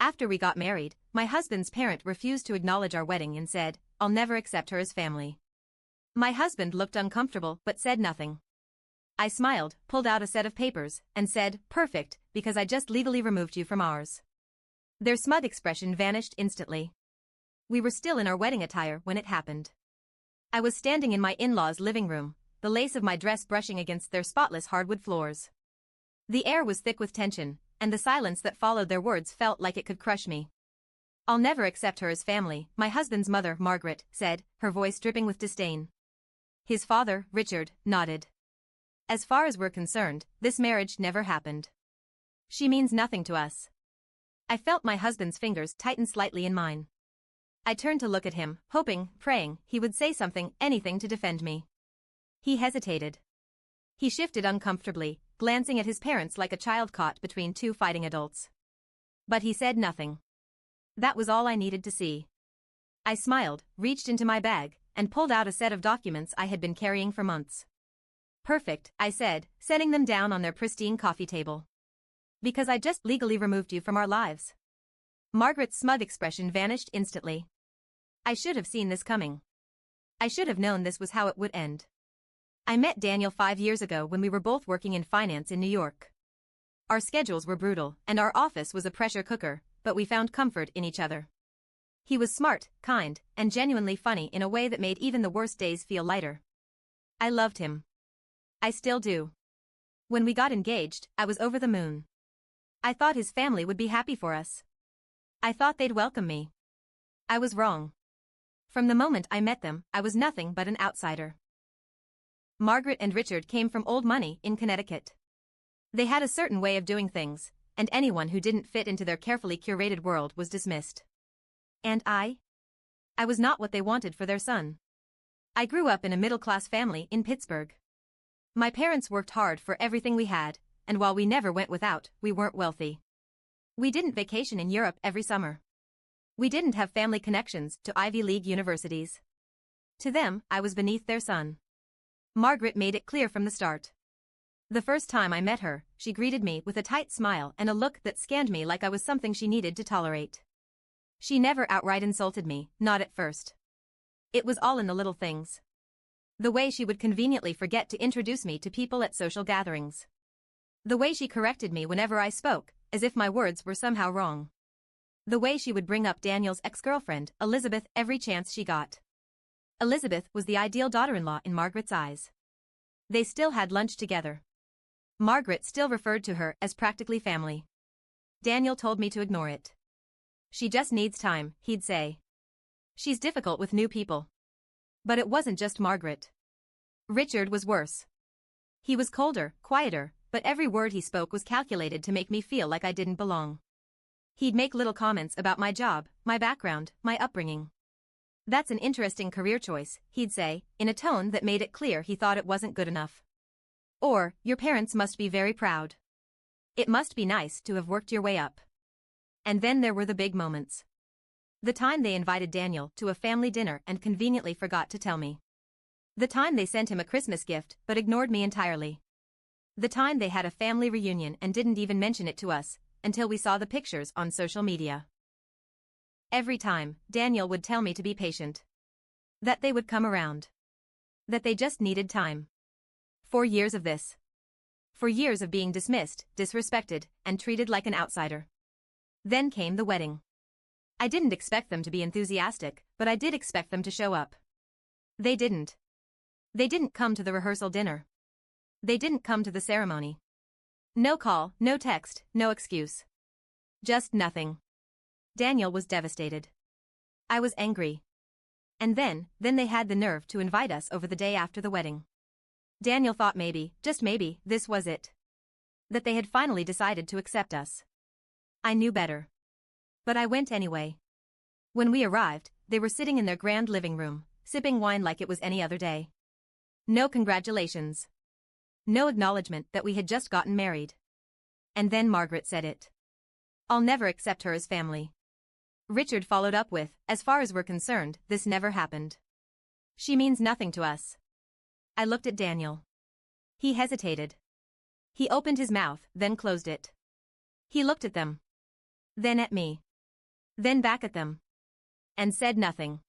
After we got married, my husband's parent refused to acknowledge our wedding and said, "I'll never accept her as family." My husband looked uncomfortable but said nothing. I smiled, pulled out a set of papers, and said, "Perfect, because I just legally removed you from ours." Their smug expression vanished instantly. We were still in our wedding attire when it happened. I was standing in my in-laws' living room, the lace of my dress brushing against their spotless hardwood floors. The air was thick with tension, and the silence that followed their words felt like it could crush me. "I'll never accept her as family," my husband's mother, Margaret, said, her voice dripping with disdain. His father, Richard, nodded. "As far as we're concerned, this marriage never happened. She means nothing to us." I felt my husband's fingers tighten slightly in mine. I turned to look at him, hoping, praying, he would say something, anything to defend me. He hesitated. He shifted uncomfortably, glancing at his parents like a child caught between two fighting adults. But he said nothing. That was all I needed to see. I smiled, reached into my bag, and pulled out a set of documents I had been carrying for months. "Perfect," I said, setting them down on their pristine coffee table. "Because I just legally removed you from our lives." Margaret's smug expression vanished instantly. I should have seen this coming. I should have known this was how it would end. I met Daniel 5 years ago when we were both working in finance in New York. Our schedules were brutal, and our office was a pressure cooker, but we found comfort in each other. He was smart, kind, and genuinely funny in a way that made even the worst days feel lighter. I loved him. I still do. When we got engaged, I was over the moon. I thought his family would be happy for us. I thought they'd welcome me. I was wrong. From the moment I met them, I was nothing but an outsider. Margaret and Richard came from old money in Connecticut. They had a certain way of doing things, and anyone who didn't fit into their carefully curated world was dismissed. And I was not what they wanted for their son. I grew up in a middle-class family in Pittsburgh. My parents worked hard for everything we had, and while we never went without, we weren't wealthy. We didn't vacation in Europe every summer. We didn't have family connections to Ivy League universities. To them, I was beneath their son. Margaret made it clear from the start. The first time I met her, she greeted me with a tight smile and a look that scanned me like I was something she needed to tolerate. She never outright insulted me, not at first. It was all in the little things. The way she would conveniently forget to introduce me to people at social gatherings. The way she corrected me whenever I spoke, as if my words were somehow wrong. The way she would bring up Daniel's ex-girlfriend, Elizabeth, every chance she got. Elizabeth was the ideal daughter-in-law in Margaret's eyes. They still had lunch together. Margaret still referred to her as practically family. Daniel told me to ignore it. "She just needs time," he'd say. "She's difficult with new people." But it wasn't just Margaret. Richard was worse. He was colder, quieter, but every word he spoke was calculated to make me feel like I didn't belong. He'd make little comments about my job, my background, my upbringing. "That's an interesting career choice," he'd say, in a tone that made it clear he thought it wasn't good enough. Or, "Your parents must be very proud. It must be nice to have worked your way up." And then there were the big moments. The time they invited Daniel to a family dinner and conveniently forgot to tell me. The time they sent him a Christmas gift but ignored me entirely. The time they had a family reunion and didn't even mention it to us, until we saw the pictures on social media. Every time, Daniel would tell me to be patient. That they would come around. That they just needed time. 4 years of this. 4 years of being dismissed, disrespected, and treated like an outsider. Then came the wedding. I didn't expect them to be enthusiastic, but I did expect them to show up. They didn't. They didn't come to the rehearsal dinner. They didn't come to the ceremony. No call, no text, no excuse. Just nothing. Daniel was devastated. I was angry. And then they had the nerve to invite us over the day after the wedding. Daniel thought maybe, just maybe, this was it. That they had finally decided to accept us. I knew better. But I went anyway. When we arrived, they were sitting in their grand living room, sipping wine like it was any other day. No congratulations. No acknowledgement that we had just gotten married. And then Margaret said it. "I'll never accept her as family." Richard followed up with, "As far as we're concerned, this never happened. She means nothing to us." I looked at Daniel. He hesitated. He opened his mouth, then closed it. He looked at them. Then at me. then back at them. And said nothing.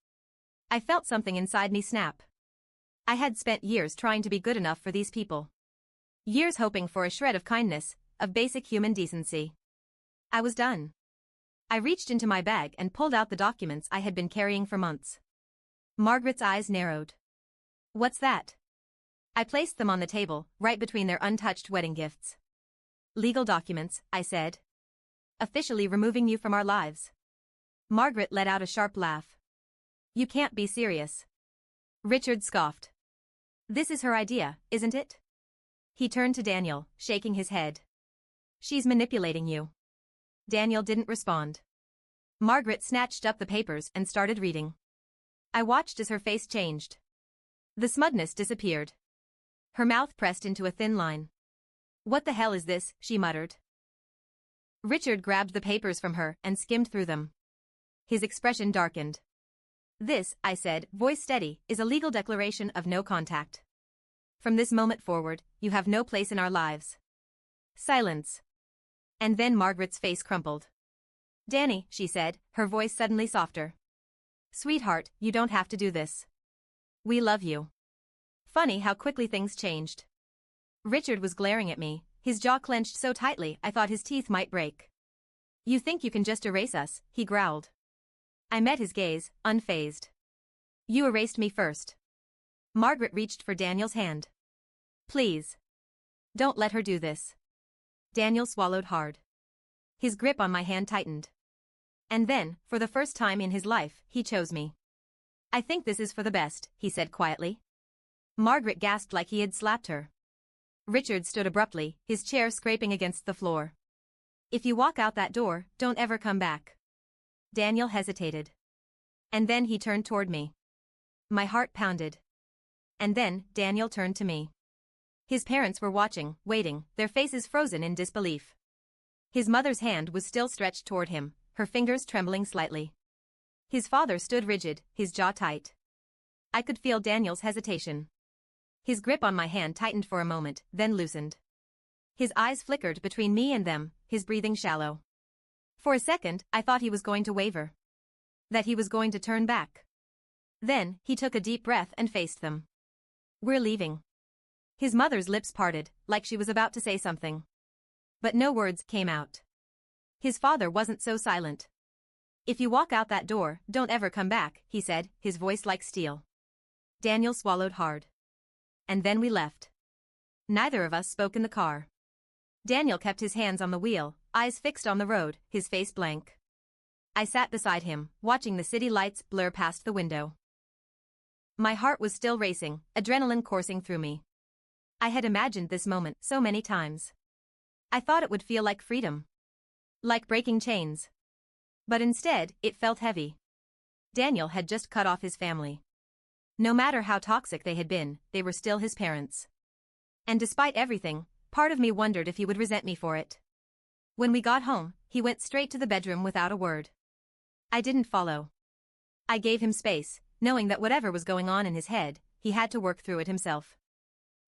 I felt something inside me snap. I had spent years trying to be good enough for these people. Years hoping for a shred of kindness, of basic human decency. I was done. I reached into my bag and pulled out the documents I had been carrying for months. Margaret's eyes narrowed. What's that? I placed them on the table, right between their untouched wedding gifts. Legal documents, I said. Officially removing you from our lives. Margaret let out a sharp laugh. You can't be serious. Richard scoffed. This is her idea, isn't it? He turned to Daniel, shaking his head. She's manipulating you. Daniel didn't respond. Margaret snatched up the papers and started reading. I watched as her face changed. The smugness disappeared. Her mouth pressed into a thin line. What the hell is this, she muttered. Richard grabbed the papers from her and skimmed through them. His expression darkened. This, I said, voice steady, is a legal declaration of no contact. From this moment forward, you have no place in our lives. Silence. And then Margaret's face crumpled. Danny, she said, her voice suddenly softer. Sweetheart, you don't have to do this. We love you. Funny how quickly things changed. Richard was glaring at me, his jaw clenched so tightly I thought his teeth might break. You think you can just erase us, he growled. I met his gaze, unfazed. You erased me first. Margaret reached for Daniel's hand. Please. Don't let her do this. Daniel swallowed hard. His grip on my hand tightened. And then, for the first time in his life, he chose me. I think this is for the best, he said quietly. Margaret gasped like he had slapped her. Richard stood abruptly, his chair scraping against the floor. If you walk out that door, don't ever come back. Daniel hesitated. And then he turned toward me. My heart pounded. And then, Daniel turned to me. His parents were watching, waiting, their faces frozen in disbelief. His mother's hand was still stretched toward him, her fingers trembling slightly. His father stood rigid, his jaw tight. I could feel Daniel's hesitation. His grip on my hand tightened for a moment, then loosened. His eyes flickered between me and them, his breathing shallow. For a second, I thought he was going to waver. That he was going to turn back. Then, he took a deep breath and faced them. We're leaving. His mother's lips parted, like she was about to say something. But no words came out. His father wasn't so silent. If you walk out that door, don't ever come back, he said, his voice like steel. Daniel swallowed hard. And then we left. Neither of us spoke in the car. Daniel kept his hands on the wheel, eyes fixed on the road, his face blank. I sat beside him, watching the city lights blur past the window. My heart was still racing, adrenaline coursing through me. I had imagined this moment so many times. I thought it would feel like freedom. Like breaking chains. But instead, it felt heavy. Daniel had just cut off his family. No matter how toxic they had been, they were still his parents. And despite everything, part of me wondered if he would resent me for it. When we got home, he went straight to the bedroom without a word. I didn't follow. I gave him space, knowing that whatever was going on in his head, he had to work through it himself.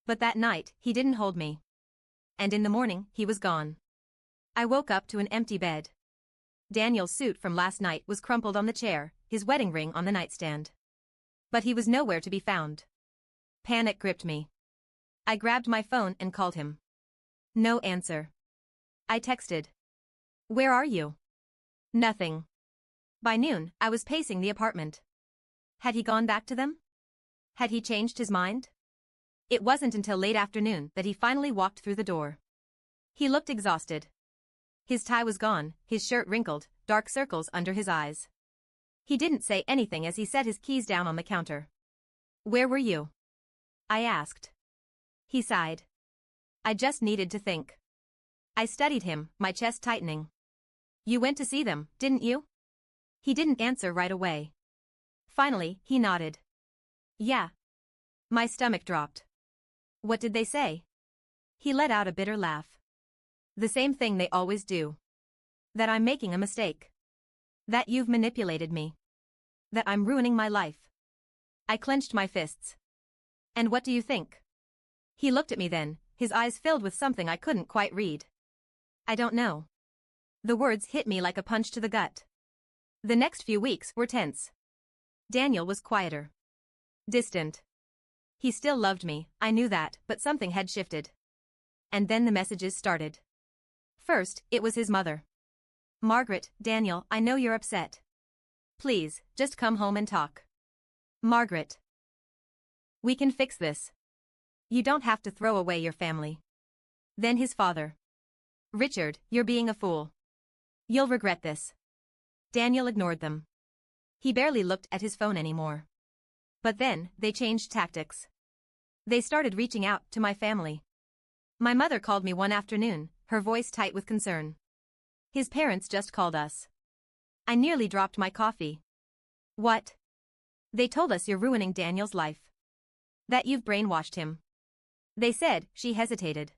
But that night, he didn't hold me. And in the morning, he was gone. I woke up to an empty bed. Daniel's suit from last night was crumpled on the chair, his wedding ring on the nightstand. But he was nowhere to be found. Panic gripped me. I grabbed my phone and called him. No answer. I texted. Where are you? Nothing. By noon, I was pacing the apartment. Had he gone back to them? Had he changed his mind? It wasn't until late afternoon that he finally walked through the door. He looked exhausted. His tie was gone, his shirt wrinkled, dark circles under his eyes. He didn't say anything as he set his keys down on the counter. Where were you? I asked. He sighed. I just needed to think. I studied him, my chest tightening. You went to see them, didn't you? He didn't answer right away. Finally, he nodded. Yeah. My stomach dropped. What did they say? He let out a bitter laugh. The same thing they always do. That I'm making a mistake. That you've manipulated me. That I'm ruining my life. I clenched my fists. And what do you think? He looked at me then, his eyes filled with something I couldn't quite read. I don't know. The words hit me like a punch to the gut. The next few weeks were tense. Daniel was quieter. Distant. He still loved me, I knew that, but something had shifted. And then the messages started. First, it was his mother. Margaret, Daniel, I know you're upset. Please, just come home and talk. Margaret. We can fix this. You don't have to throw away your family. Then his father. Richard, you're being a fool. You'll regret this. Daniel ignored them. He barely looked at his phone anymore. But then, they changed tactics. They started reaching out to my family. My mother called me one afternoon, her voice tight with concern. His parents just called us. I nearly dropped my coffee. What? They told us you're ruining Daniel's life. That you've brainwashed him. They said, she hesitated.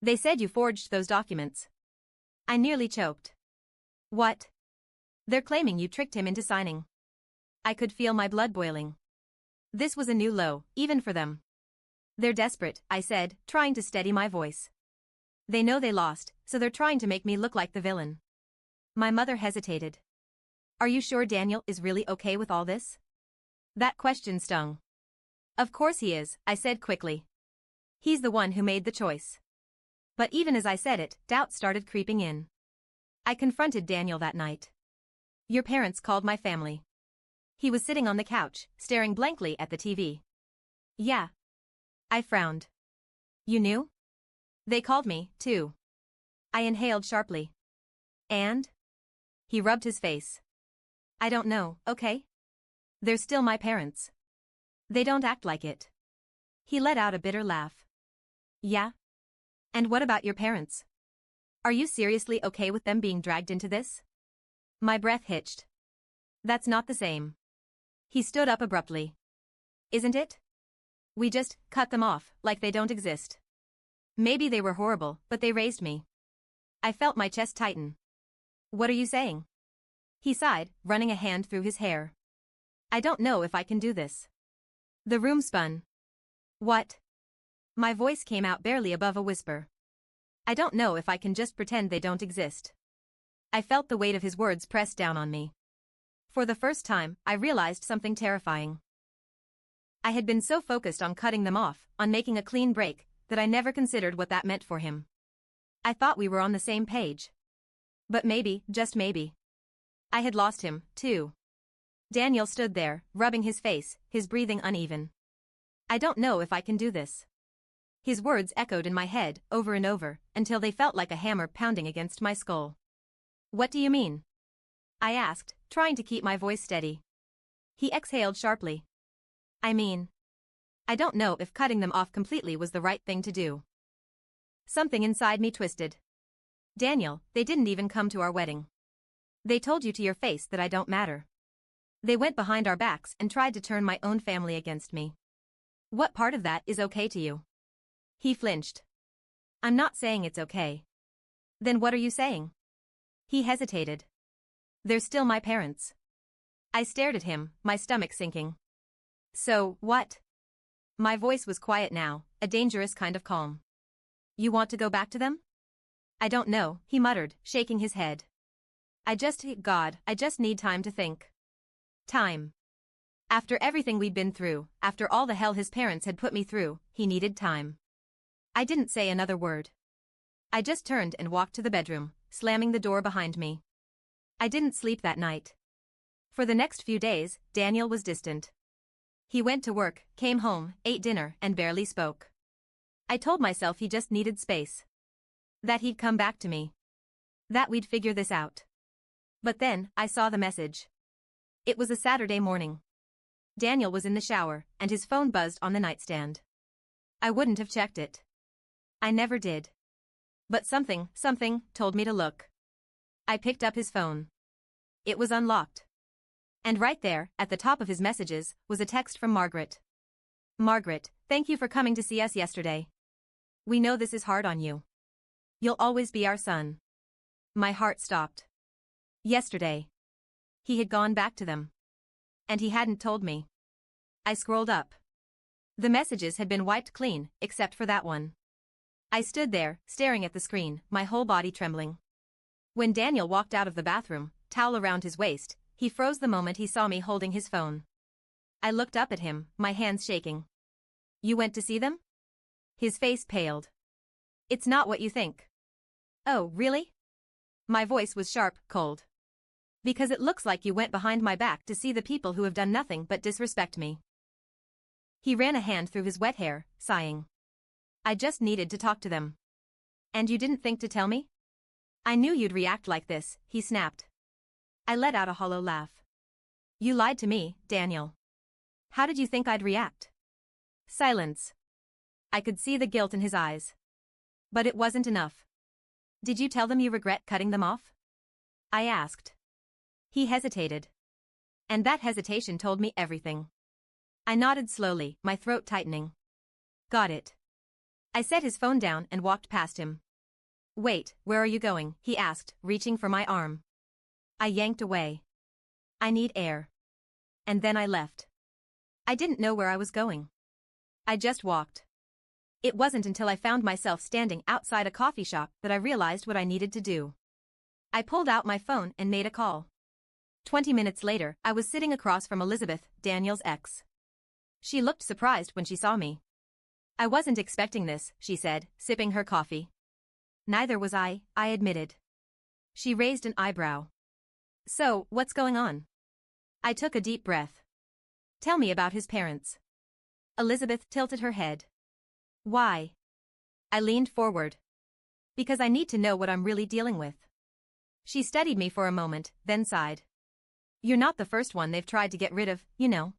They said you forged those documents. I nearly choked. What? They're claiming you tricked him into signing. I could feel my blood boiling. This was a new low, even for them. They're desperate, I said, trying to steady my voice. They know they lost, so they're trying to make me look like the villain. My mother hesitated. Are you sure Daniel is really okay with all this? That question stung. Of course he is, I said quickly. He's the one who made the choice. But even as I said it, doubt started creeping in. I confronted Daniel that night. Your parents called my family. He was sitting on the couch, staring blankly at the TV. Yeah. I frowned. You knew? They called me, too. I inhaled sharply. And? He rubbed his face. I don't know, okay? They're still my parents. They don't act like it. He let out a bitter laugh. Yeah? And what about your parents? Are you seriously okay with them being dragged into this? My breath hitched. That's not the same. He stood up abruptly. Isn't it? We just cut them off, like they don't exist. Maybe they were horrible, but they raised me. I felt my chest tighten. What are you saying? He sighed, running a hand through his hair. I don't know if I can do this. The room spun. What? My voice came out barely above a whisper. I don't know if I can just pretend they don't exist. I felt the weight of his words press down on me. For the first time, I realized something terrifying. I had been so focused on cutting them off, on making a clean break, that I never considered what that meant for him. I thought we were on the same page. But maybe, just maybe, I had lost him, too. Daniel stood there, rubbing his face, his breathing uneven. I don't know if I can do this. His words echoed in my head, over and over, until they felt like a hammer pounding against my skull. What do you mean? I asked, trying to keep my voice steady. He exhaled sharply. I mean, I don't know if cutting them off completely was the right thing to do. Something inside me twisted. Daniel, they didn't even come to our wedding. They told you to your face that I don't matter. They went behind our backs and tried to turn my own family against me. What part of that is okay to you? He flinched. I'm not saying it's okay. Then what are you saying? He hesitated. They're still my parents. I stared at him, my stomach sinking. So, what? My voice was quiet now, a dangerous kind of calm. You want to go back to them? I don't know, he muttered, shaking his head. I just need time to think. Time. After everything we'd been through, after all the hell his parents had put me through, he needed time. I didn't say another word. I just turned and walked to the bedroom, slamming the door behind me. I didn't sleep that night. For the next few days, Daniel was distant. He went to work, came home, ate dinner, and barely spoke. I told myself he just needed space. That he'd come back to me. That we'd figure this out. But then, I saw the message. It was a Saturday morning. Daniel was in the shower, and his phone buzzed on the nightstand. I wouldn't have checked it. I never did. But something, told me to look. I picked up his phone. It was unlocked. And right there, at the top of his messages, was a text from Margaret. Margaret, thank you for coming to see us yesterday. We know this is hard on you. You'll always be our son. My heart stopped. Yesterday. He had gone back to them. And he hadn't told me. I scrolled up. The messages had been wiped clean, except for that one. I stood there, staring at the screen, my whole body trembling. When Daniel walked out of the bathroom, towel around his waist, he froze the moment he saw me holding his phone. I looked up at him, my hands shaking. You went to see them? His face paled. It's not what you think. Oh, really? My voice was sharp, cold. Because it looks like you went behind my back to see the people who have done nothing but disrespect me. He ran a hand through his wet hair, sighing. I just needed to talk to them. And you didn't think to tell me? I knew you'd react like this, he snapped. I let out a hollow laugh. You lied to me, Daniel. How did you think I'd react? Silence. I could see the guilt in his eyes. But it wasn't enough. Did you tell them you regret cutting them off? I asked. He hesitated. And that hesitation told me everything. I nodded slowly, my throat tightening. Got it. I set his phone down and walked past him. Wait, where are you going? He asked, reaching for my arm. I yanked away. I need air. And then I left. I didn't know where I was going. I just walked. It wasn't until I found myself standing outside a coffee shop that I realized what I needed to do. I pulled out my phone and made a call. 20 minutes later, I was sitting across from Elizabeth, Daniel's ex. She looked surprised when she saw me. I wasn't expecting this, she said, sipping her coffee. Neither was I admitted. She raised an eyebrow. So, what's going on? I took a deep breath. Tell me about his parents. Elizabeth tilted her head. Why? I leaned forward. Because I need to know what I'm really dealing with. She studied me for a moment, then sighed. You're not the first one they've tried to get rid of, you know.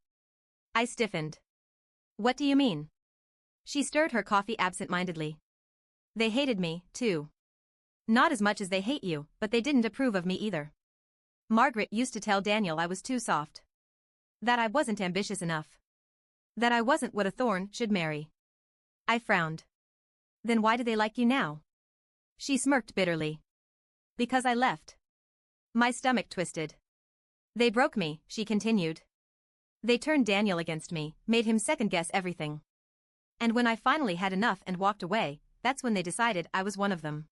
I stiffened. What do you mean? She stirred her coffee absent-mindedly. They hated me, too. Not as much as they hate you, but they didn't approve of me either. Margaret used to tell Daniel I was too soft. That I wasn't ambitious enough. That I wasn't what a thorn should marry. I frowned. Then why do they like you now? She smirked bitterly. Because I left. My stomach twisted. They broke me, she continued. They turned Daniel against me, made him second-guess everything. And when I finally had enough and walked away, that's when they decided I was one of them.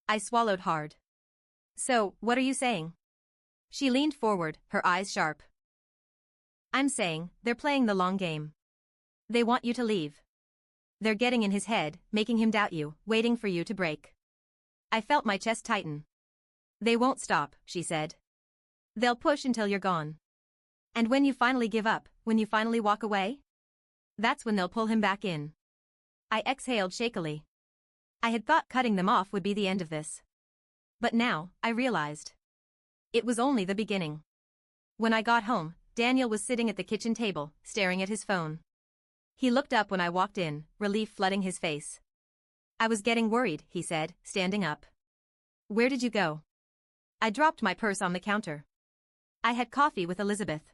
I swallowed hard. So, what are you saying? She leaned forward, her eyes sharp. I'm saying, they're playing the long game. They want you to leave. They're getting in his head, making him doubt you, waiting for you to break. I felt my chest tighten. They won't stop, she said. They'll push until you're gone. And when you finally give up, when you finally walk away? That's when they'll pull him back in. I exhaled shakily. I had thought cutting them off would be the end of this. But now, I realized. It was only the beginning. When I got home, Daniel was sitting at the kitchen table, staring at his phone. He looked up when I walked in, relief flooding his face. I was getting worried, he said, standing up. Where did you go? I dropped my purse on the counter. I had coffee with Elizabeth.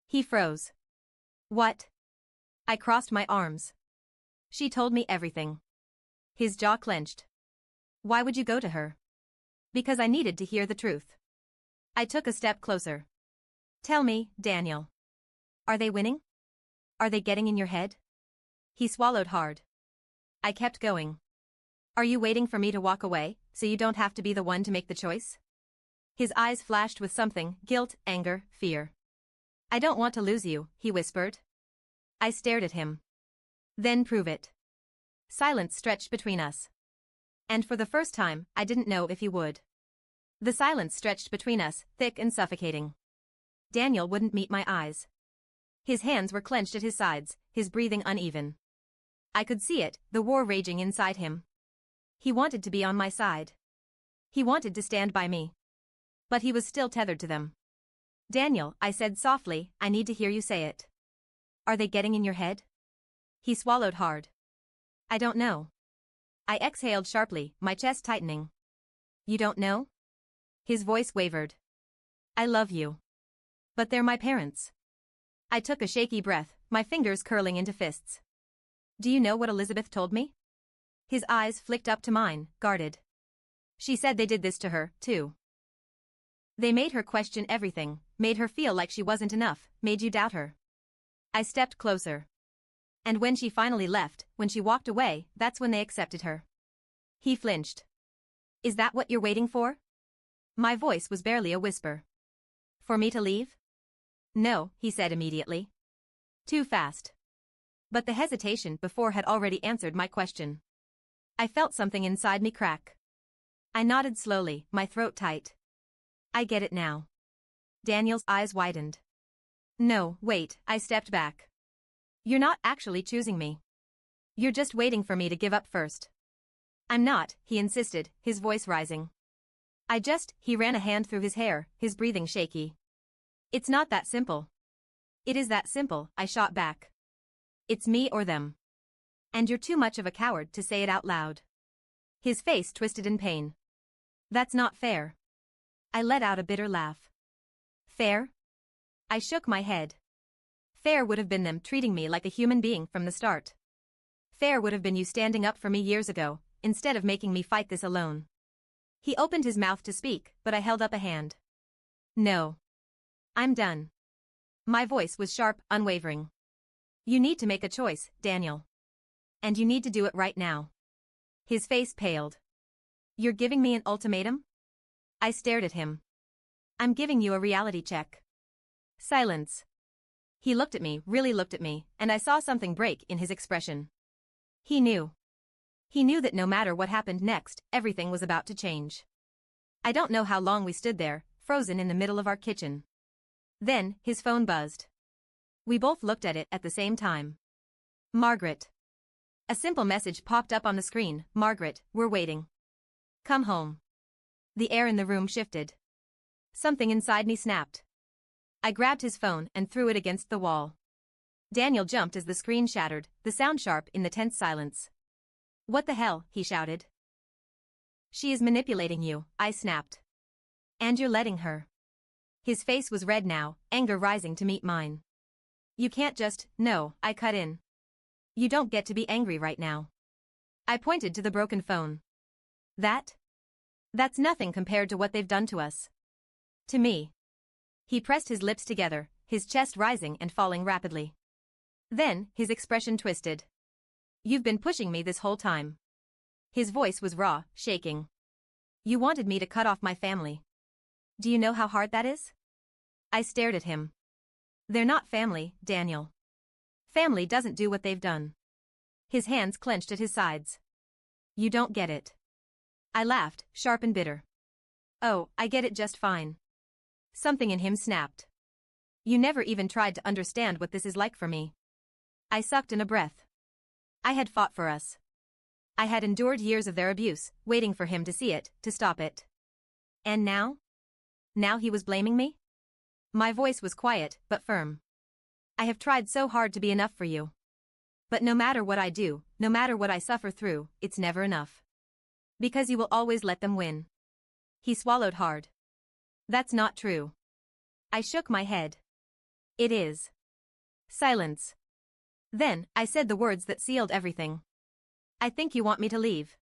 He froze. What? I crossed my arms. She told me everything. His jaw clenched. Why would you go to her? Because I needed to hear the truth. I took a step closer. Tell me, Daniel. Are they winning? Are they getting in your head? He swallowed hard. I kept going. Are you waiting for me to walk away, so you don't have to be the one to make the choice? His eyes flashed with something, guilt, anger, fear. I don't want to lose you, he whispered. I stared at him. Then prove it. Silence stretched between us. And for the first time, I didn't know if he would. The silence stretched between us, thick and suffocating. Daniel wouldn't meet my eyes. His hands were clenched at his sides, his breathing uneven. I could see it, the war raging inside him. He wanted to be on my side. He wanted to stand by me. But he was still tethered to them. Daniel, I said softly, I need to hear you say it. Are they getting in your head? He swallowed hard. I don't know. I exhaled sharply, my chest tightening. You don't know? His voice wavered. I love you. But they're my parents. I took a shaky breath, my fingers curling into fists. Do you know what Elizabeth told me? His eyes flicked up to mine, guarded. She said they did this to her, too. They made her question everything, made her feel like she wasn't enough, made you doubt her. I stepped closer. And when she finally left, when she walked away, that's when they accepted her. He flinched. Is that what you're waiting for? My voice was barely a whisper. For me to leave? No, he said immediately. Too fast. But the hesitation before had already answered my question. I felt something inside me crack. I nodded slowly, my throat tight. I get it now. Daniel's eyes widened. No, wait, I stepped back. You're not actually choosing me. You're just waiting for me to give up first. I'm not, he insisted, his voice rising. He ran a hand through his hair, his breathing shaky. It's not that simple. It is that simple, I shot back. It's me or them. And you're too much of a coward to say it out loud. His face twisted in pain. That's not fair. I let out a bitter laugh. Fair? I shook my head. Fair would have been them treating me like a human being from the start. Fair would have been you standing up for me years ago, instead of making me fight this alone. He opened his mouth to speak, but I held up a hand. No. I'm done. My voice was sharp, unwavering. You need to make a choice, Daniel. And you need to do it right now. His face paled. You're giving me an ultimatum? I stared at him. I'm giving you a reality check. Silence. He looked at me, really looked at me, and I saw something break in his expression. He knew. He knew that no matter what happened next, everything was about to change. I don't know how long we stood there, frozen in the middle of our kitchen. Then, his phone buzzed. We both looked at it at the same time. Margaret. A simple message popped up on the screen. Margaret, we're waiting. Come home. The air in the room shifted. Something inside me snapped. I grabbed his phone and threw it against the wall. Daniel jumped as the screen shattered, the sound sharp in the tense silence. What the hell, he shouted. She is manipulating you, I snapped. And you're letting her. His face was red now, anger rising to meet mine. You can't just, no, I cut in. You don't get to be angry right now. I pointed to the broken phone. That's nothing compared to what they've done to us. To me. He pressed his lips together, his chest rising and falling rapidly. Then, his expression twisted. You've been pushing me this whole time. His voice was raw, shaking. You wanted me to cut off my family. Do you know how hard that is? I stared at him. They're not family, Daniel. Family doesn't do what they've done. His hands clenched at his sides. You don't get it. I laughed, sharp and bitter. Oh, I get it just fine. Something in him snapped. You never even tried to understand what this is like for me. I sucked in a breath. I had fought for us. I had endured years of their abuse, waiting for him to see it, to stop it. And now? Now he was blaming me? My voice was quiet, but firm. I have tried so hard to be enough for you. But no matter what I do, no matter what I suffer through, it's never enough. Because you will always let them win. He swallowed hard. That's not true. I shook my head. It is. Silence. Then, I said the words that sealed everything. I think you want me to leave.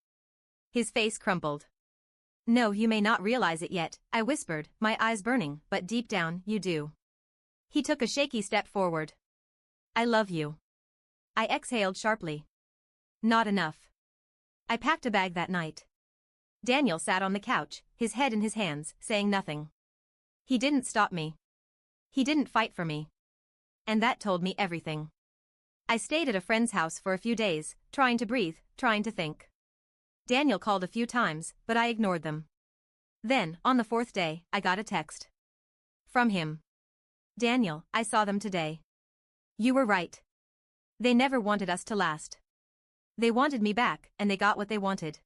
His face crumpled. No, you may not realize it yet, I whispered, my eyes burning, but deep down, you do. He took a shaky step forward. I love you. I exhaled sharply. Not enough. I packed a bag that night. Daniel sat on the couch, his head in his hands, saying nothing. He didn't stop me. He didn't fight for me. And that told me everything. I stayed at a friend's house for a few days, trying to breathe, trying to think. Daniel called a few times, but I ignored them. Then, on the fourth day, I got a text. From him. Daniel, I saw them today. You were right. They never wanted us to last. They wanted me back, and they got what they wanted.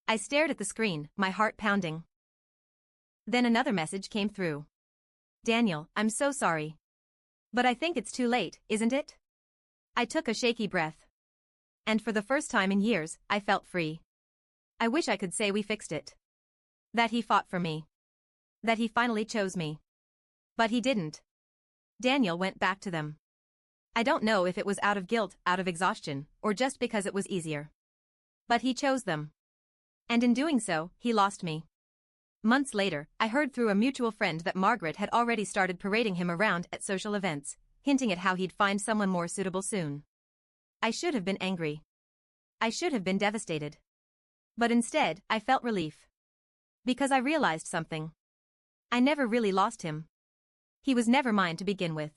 I stared at the screen, my heart pounding. Then another message came through. Daniel, I'm so sorry. But I think it's too late, isn't it? I took a shaky breath. And for the first time in years, I felt free. I wish I could say we fixed it. That he fought for me. That he finally chose me. But he didn't. Daniel went back to them. I don't know if it was out of guilt, out of exhaustion, or just because it was easier. But he chose them. And in doing so, he lost me. Months later, I heard through a mutual friend that Margaret had already started parading him around at social events, hinting at how he'd find someone more suitable soon. I should have been angry. I should have been devastated. But instead, I felt relief. Because I realized something. I never really lost him. He was never mine to begin with.